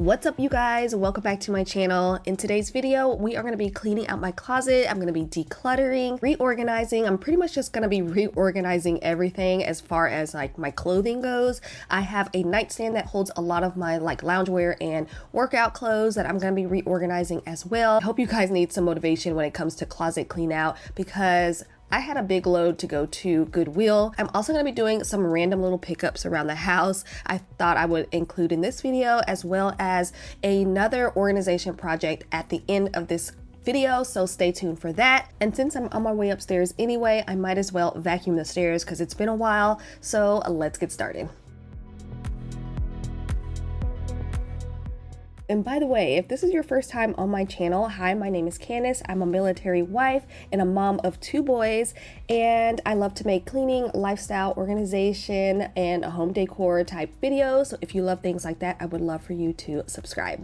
What's up, you guys? Welcome back to my channel. In today's video, we are going to be cleaning out my closet. I'm going to be decluttering, reorganizing. I'm pretty much just going to be reorganizing everything as far as like my clothing goes. I have a nightstand that holds a lot of my like loungewear and workout clothes that I'm going to be reorganizing as well. I hope you guys need some motivation when it comes to closet clean out because I had a big load to go to Goodwill. I'm also going to be doing some random little pickups around the house I thought I would include in this video, as well as another organization project at the end of this video, so stay tuned for that. And since I'm on my way upstairs anyway, I might as well vacuum the stairs because it's been a while, so let's get started. And by the way, if this is your first time on my channel, hi, my name is Candis. I'm a military wife and a mom of 2 boys, and I love to make cleaning, lifestyle, organization, and home decor type videos. So if you love things like that, I would love for you to subscribe.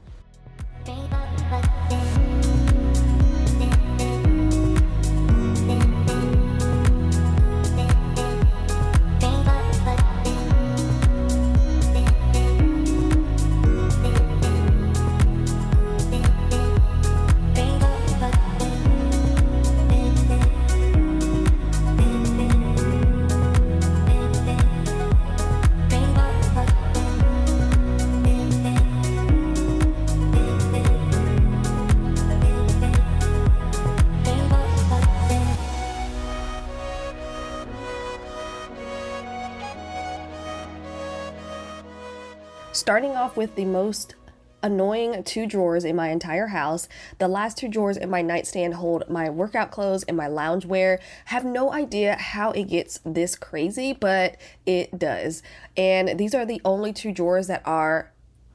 Starting off with the most annoying 2 drawers in my entire house. The last 2 drawers in my nightstand hold my workout clothes and my loungewear. Have no idea how it gets this crazy, but it does. And these are the only 2 drawers that are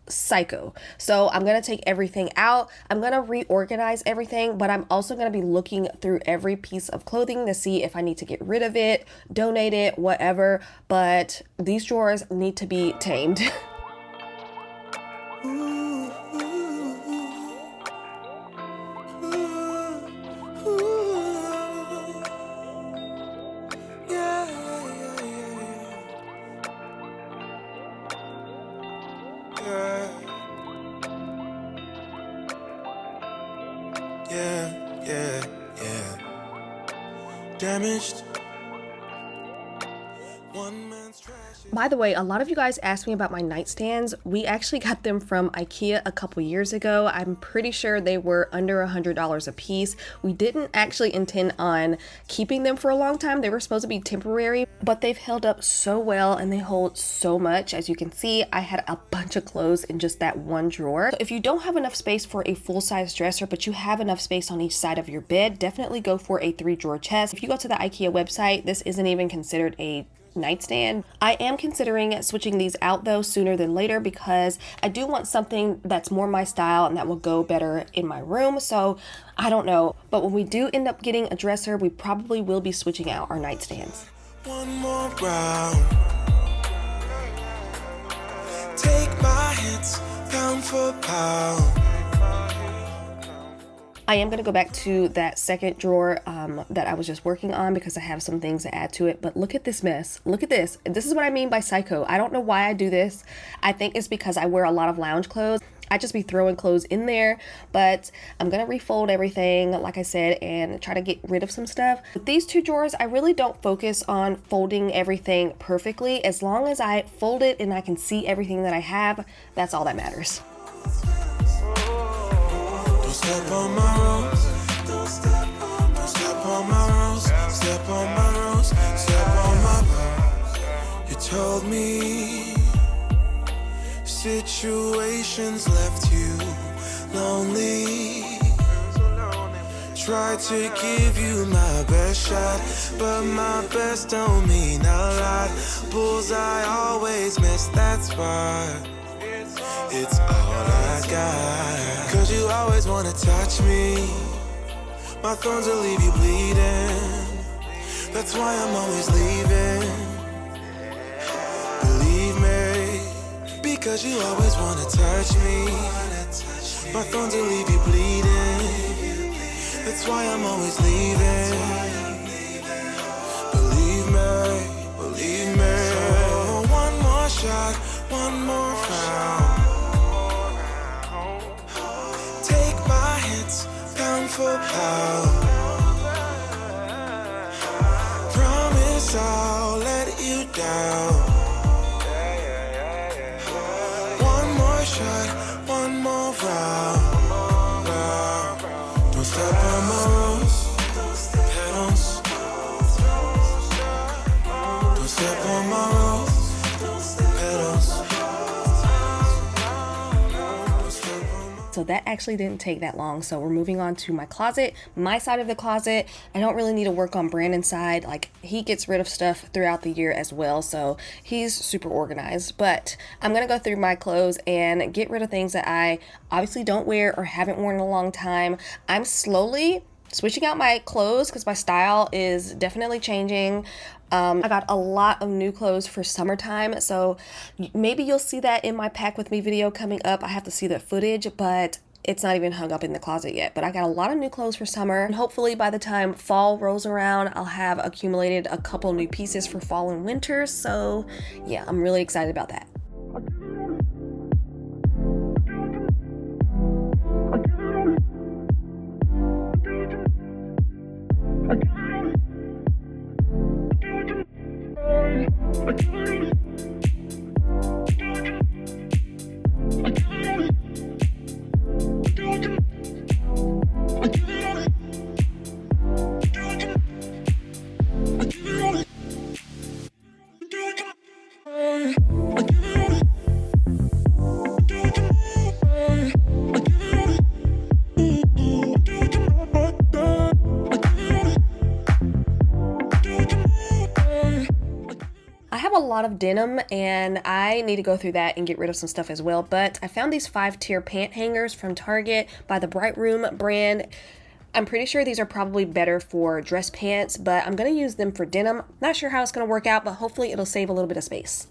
psycho. So I'm gonna take everything out. I'm gonna reorganize everything, but I'm also gonna be looking through every piece of clothing to see if I need to get rid of it, donate it, whatever. But these drawers need to be tamed. Damaged. By the way, a lot of you guys asked me about my nightstands. We actually got them from IKEA a couple years ago. I'm pretty sure they were under $100 a piece. We didn't actually intend on keeping them for a long time. They were supposed to be temporary, but they've held up so well and they hold so much. As you can see, I had a bunch of clothes in just that one drawer. So if you don't have enough space for a full-size dresser, but you have enough space on each side of your bed, definitely go for a 3-drawer chest. If you go to the IKEA website, this isn't even considered a nightstand. I am considering switching these out though sooner than later because I do want something that's more my style and that will go better in my room. So I don't know, but when we do end up getting a dresser, we probably will be switching out our nightstands. One more round. Take my hits pound for pound. I am going to go back to that second drawer that I was just working on because I have some things to add to it. But look at this mess. Look at this. This is what I mean by psycho. I don't know why I do this. I think it's because I wear a lot of lounge clothes. I just be throwing clothes in there, but I'm going to refold everything, like I said, and try to get rid of some stuff. With these 2 drawers, I really don't focus on folding everything perfectly. As long as I fold it and I can see everything that I have, that's all that matters. Step on my rose. Don't step on my rose. Step on my rose. Step on my rose. You told me situations left you lonely. Tried to give you my best shot, but my best don't mean a lot. Bullseye always miss, that's why it's all I got. Cause you always wanna touch me. My thorns will leave you bleeding. That's why I'm always leaving. Believe me, because you always wanna touch me. My thorns will leave you bleeding. That's why I'm always leaving. Believe me. So one more shot, one more round. for how. Promise I'll let you down. One more shot, one more round. Don't step on my rose petals. Don't step on my rose petals. So that actually didn't take that long. So we're moving on to my closet, my side of the closet. I don't really need to work on Brandon's side. Like, he gets rid of stuff throughout the year as well, so he's super organized. But I'm gonna go through my clothes and get rid of things that I obviously don't wear or haven't worn in a long time. I'm slowly switching out my clothes because my style is definitely changing. I got a lot of new clothes for summertime, so maybe you'll see that in my pack with me video coming up. I have to see the footage, but it's not even hung up in the closet yet. But I got a lot of new clothes for summer, and hopefully by the time fall rolls around, I'll have accumulated a couple new pieces for fall and winter. So yeah, I'm really excited about that. A lot of denim, and I need to go through that and get rid of some stuff as well. But I found these 5-tier pant hangers from Target by the Bright Room brand. I'm pretty sure these are probably better for dress pants, but I'm gonna use them for denim. Not sure how it's gonna work out, but hopefully it'll save a little bit of space.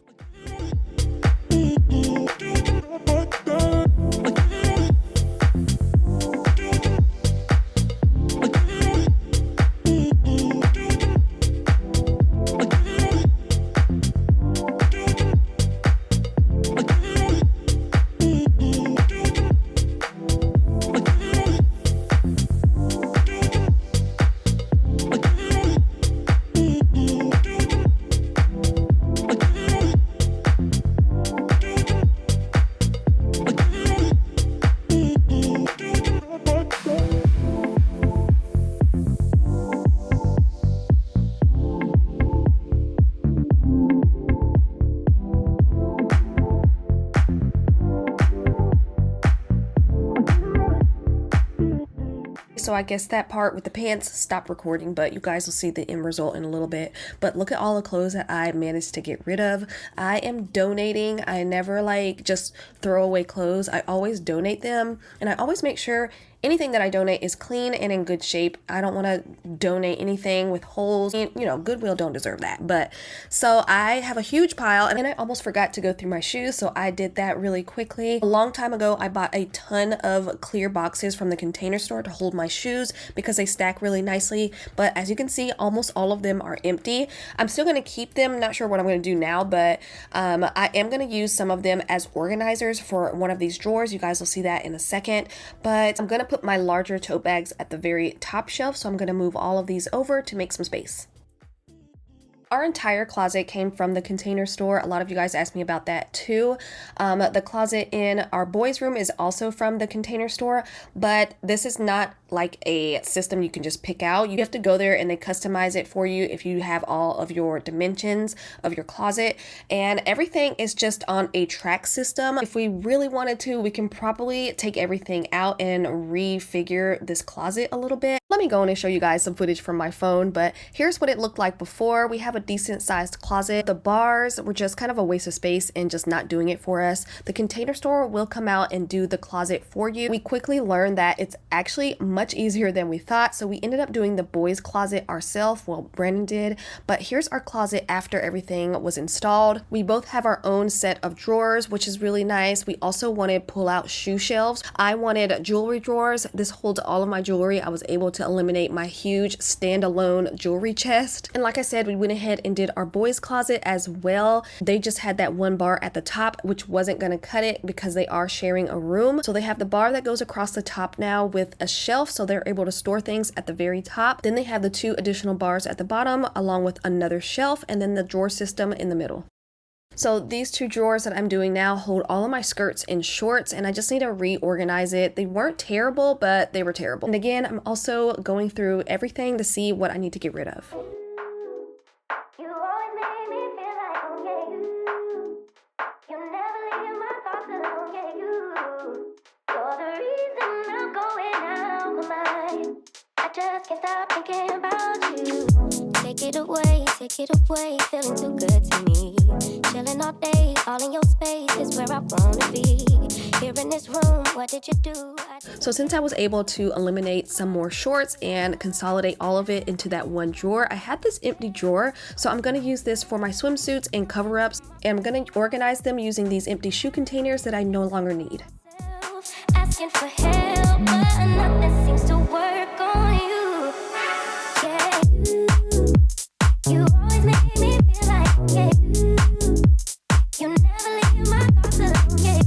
So I guess that part with the pants stopped recording, but you guys will see the end result in a little bit. But look at all the clothes that I managed to get rid of. I am donating. I never like just throw away clothes. I always donate them, and I always make sure anything that I donate is clean and in good shape. I don't want to donate anything with holes. You know, Goodwill don't deserve that. But so I have a huge pile, and then I almost forgot to go through my shoes, so I did that really quickly. A long time ago, I bought a ton of clear boxes from the Container Store to hold my shoes because they stack really nicely. But as you can see, almost all of them are empty. I'm still going to keep them. Not sure what I'm going to do now, but I am going to use some of them as organizers for one of these drawers. You guys will see that in a second. But I'm going to put my larger tote bags at the very top shelf, so I'm going to move all of these over to make some space. Our entire closet came from the Container Store. A lot of you guys asked me about that too. The closet in our boys' room is also from the Container Store, but this is not like a system you can just pick out. You have to go there and they customize it for you if you have all of your dimensions of your closet, and everything is just on a track system. If we really wanted to, we can probably take everything out and refigure this closet a little bit. Let me go in and show you guys some footage from my phone, but here's what it looked like before. We have a decent sized closet. The bars were just kind of a waste of space and just not doing it for us. The Container Store will come out and do the closet for you. We quickly learned that it's actually much easier than we thought, so we ended up doing the boys' closet ourselves. Well, Brandon did, but here's our closet after everything was installed. We both have our own set of drawers, which is really nice. We also wanted pull-out shoe shelves. I wanted jewelry drawers. This holds all of my jewelry. I was able to eliminate my huge standalone jewelry chest, and like I said, we went ahead ahead and did our boys' closet as well. They just had that one bar at the top, which wasn't going to cut it because they are sharing a room. So they have the bar that goes across the top now with a shelf, so they're able to store things at the very top. Then they have the 2 additional bars at the bottom along with another shelf, and then the drawer system in the middle. So these 2 drawers that I'm doing now hold all of my skirts and shorts, and I just need to reorganize it. They weren't terrible, but they were terrible. And again, I'm also going through everything to see what I need to get rid of. You always make me feel like, oh yeah, you never leave my thoughts alone, yeah, you're the reason I'm going out my mind. I just can't stop thinking about you. Take it away, feeling too good to me. Chilling all day, all in your space is where I wanna be. Here in this room, what did you do? So since I was able to eliminate some more shorts and consolidate all of it into that one drawer, I had this empty drawer. So I'm gonna use this for my swimsuits and cover-ups, and I'm gonna organize them using these empty shoe containers that I no longer need. Asking for help, but nothing seems to work on you. Yeah, you always make me feel like, yeah, you never leave my thoughts alone, yeah,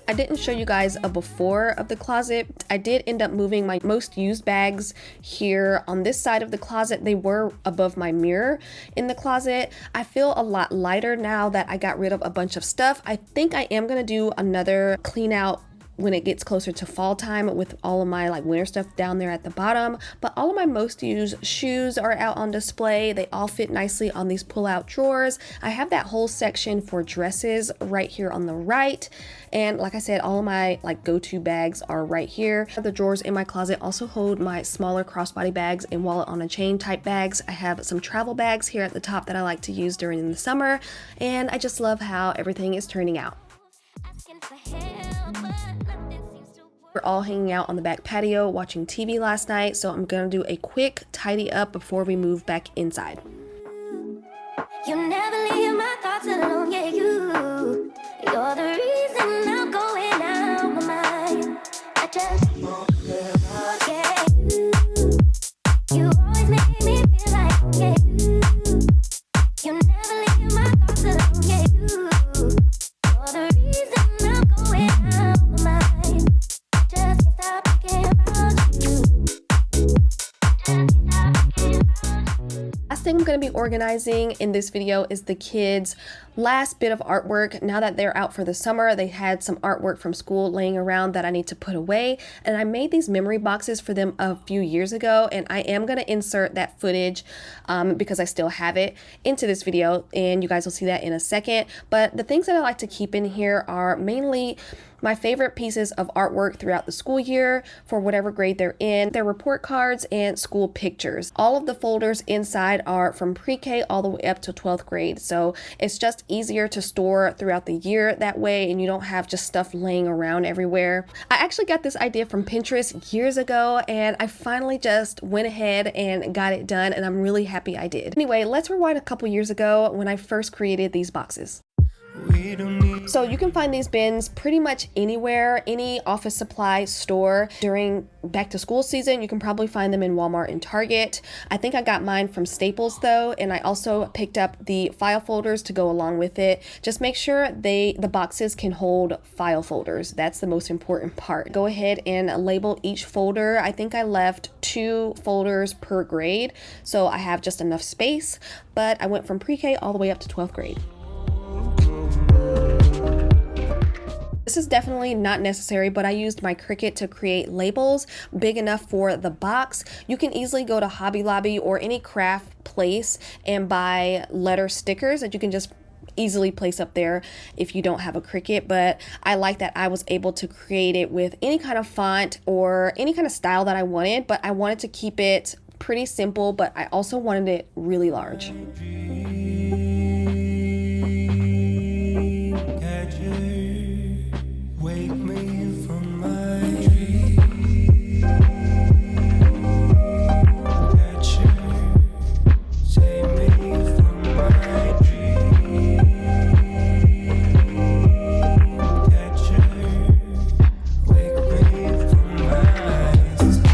I didn't show you guys a before of the closet. I did end up moving my most used bags here on this side of the closet. They were above my mirror in the closet. I feel a lot lighter now that I got rid of a bunch of stuff. I think I am gonna do another clean out when it gets closer to fall time with all of my like winter stuff down there at the bottom. But all of my most used shoes are out on display. They all fit nicely on these pull-out drawers. I have that whole section for dresses right here on the right. And like I said, all of my like go-to bags are right here. The drawers in my closet also hold my smaller crossbody bags and wallet on a chain type bags. I have some travel bags here at the top that I like to use during the summer. And I just love how everything is turning out. asking for help, but nothing seems to work. We're all hanging out on the back patio watching TV last night, so I'm gonna do a quick tidy up before we move back inside. You never leave my thoughts alone, yeah, you're the reason I'm going out my mind. I just, yeah, you always make me feel like, yeah, you never leave my thoughts alone, yeah, you're the reason I'm going out my mind. I just can't stop thinking about you. Just can't stop thinking about you. Last thing I'm going to be organizing in this video is the kids' last bit of artwork. Now that they're out for the summer, they had some artwork from school laying around that I need to put away. And I made these memory boxes for them a few years ago, and I am going to insert that footage because I still have it into this video, and you guys will see that in a second. But the things that I like to keep in here are mainly my favorite pieces of artwork throughout the school year for whatever grade they're in, their report cards, and school pictures. All of the folders inside are from pre-K all the way up to 12th grade, so it's just easier to store throughout the year that way, and you don't have just stuff laying around everywhere. I actually got this idea from Pinterest years ago, and I finally just went ahead and got it done, and I'm really happy I did. Anyway, let's rewind a couple years ago when I first created these boxes. So you can find these bins pretty much anywhere, any office supply store. During back to school season, you can probably find them in Walmart and Target. I think I got mine from Staples though, and I also picked up the file folders to go along with it. Just make sure the boxes can hold file folders. That's the most important part. Go ahead and label each folder. I think I left 2 folders per grade, so I have just enough space, but I went from pre-K all the way up to 12th grade. This is definitely not necessary, but I used my Cricut to create labels big enough for the box. You can easily go to Hobby Lobby or any craft place and buy letter stickers that you can just easily place up there if you don't have a Cricut, but I like that I was able to create it with any kind of font or any kind of style that I wanted, but I wanted to keep it pretty simple, but I also wanted it really large. Wake me from my dream. Catch you, save me from my dream. Catch you, wake me from my sleep.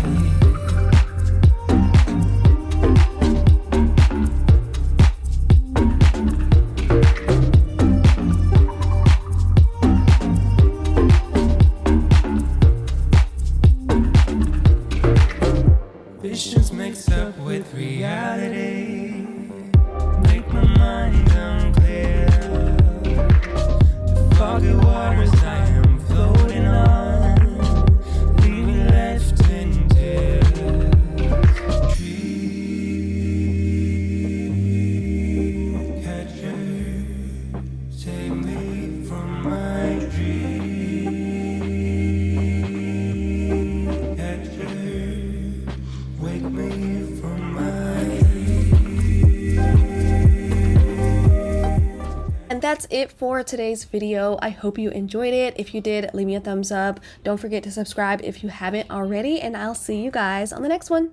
that's it for today's video. I hope you enjoyed it. If you did, leave me a thumbs up. Don't forget to subscribe if you haven't already, and I'll see you guys on the next one.